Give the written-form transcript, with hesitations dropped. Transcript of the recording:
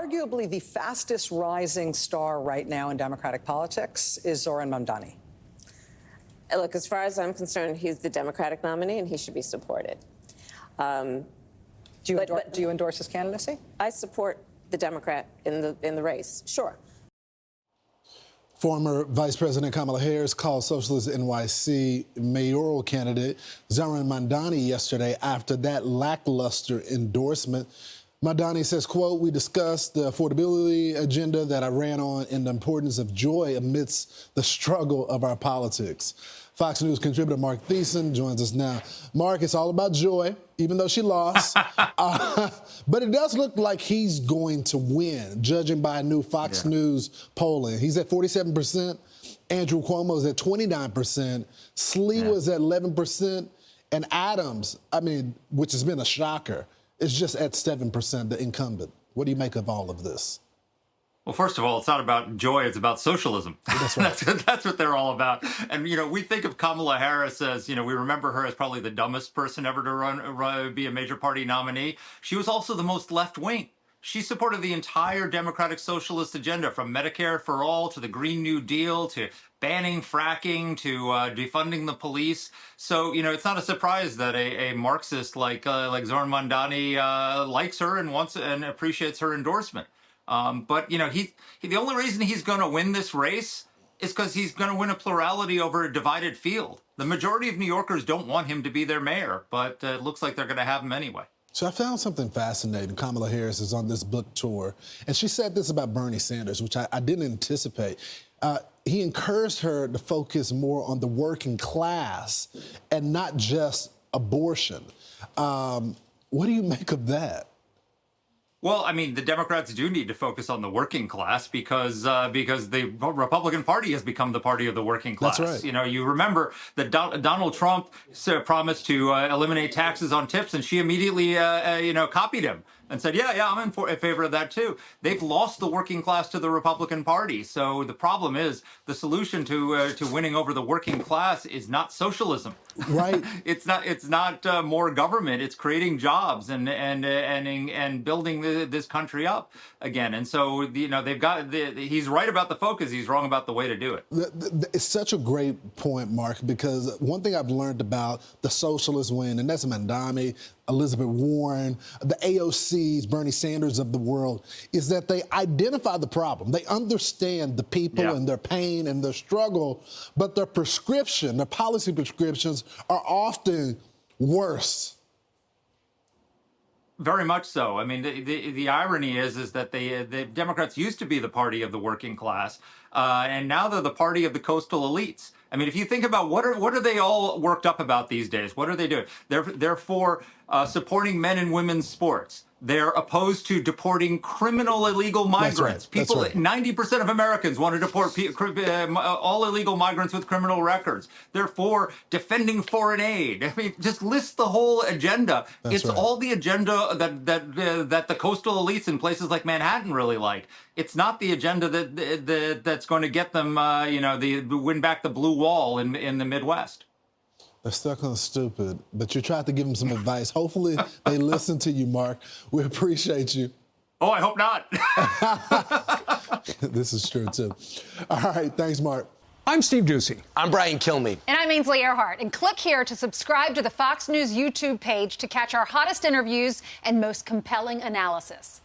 arguably the fastest rising star right now in Democratic politics is Zohran Mamdani. Look, as far as I'm concerned, he's the Democratic nominee and he should be supported. Do you endorse his candidacy? I support the Democrat in the race, sure. Former Vice President Kamala Harris called Socialist NYC mayoral candidate Zohran Mamdani yesterday after that lackluster endorsement. Mamdani says, quote, "We discussed the affordability agenda that I ran on and the importance of joy amidst the struggle of our politics." Fox News contributor Mark Thiessen joins us now. Mark, it's all about joy, even though she lost. But it does look like he's going to win, judging by a new Fox News polling. He's at 47%. Andrew Cuomo is at 29%. Slee was at 11%. And Adams, which has been a shocker, is just at 7%, the incumbent. What do you make of all of this? Well, first of all, it's not about joy, it's about socialism. That's right. That's what they're all about. And, we think of Kamala Harris as, we remember her as probably the dumbest person ever to be a major party nominee. She was also the most left-wing. She supported the entire democratic socialist agenda, from Medicare for all to the Green New Deal to banning fracking to defunding the police. So, it's not a surprise that a Marxist like Zohran Mamdani likes her and wants and appreciates her endorsement. But the only reason he's going to win this race is because he's going to win a plurality over a divided field. The majority of New Yorkers don't want him to be their mayor, but it looks like they're going to have him anyway. So I found something fascinating. Kamala Harris is on this book tour, and she said this about Bernie Sanders, which I didn't anticipate. He encouraged her to focus more on the working class and not just abortion. What do you make of that? Well, the Democrats do need to focus on the working class because the Republican Party has become the party of the working class. That's right. You remember that Donald Trump promised to eliminate taxes on tips, and she immediately, copied him and said, yeah, I'm in favor of that too. They've lost the working class to the Republican Party. So the problem is the solution to winning over the working class is not socialism. Right. It's not more government. It's creating jobs and building this country up again. And so he's right about the focus. He's wrong about the way to do it. It's such a great point, Mark, because one thing I've learned about the socialist wing, and that's Mamdani, Elizabeth Warren, the AOCs, Bernie Sanders of the world, is that they identify the problem. They understand the people and their pain and their struggle, but their policy prescriptions are often worse. Very much so. The irony is that the Democrats used to be the party of the working class, and now they're the party of the coastal elites. If you think about what are they all worked up about these days? What are they doing? They're for supporting men and women's sports. They're opposed to deporting criminal illegal migrants. That's right. 90% of Americans want to deport all illegal migrants with criminal records. They're for defending foreign aid. Just list the whole agenda. It's all the agenda that the coastal elites in places like Manhattan really like. It's not the agenda that's going to get them, win back the blue wall in the Midwest. They're stuck on stupid, but you tried to give them some advice. Hopefully they listen to you, Mark. We appreciate you. Oh, I hope not. This is true, too. All right, thanks, Mark. I'm Steve Doocy. I'm Brian Kilmeade. And I'm Ainsley Earhart. And click here to subscribe to the Fox News YouTube page to catch our hottest interviews and most compelling analysis.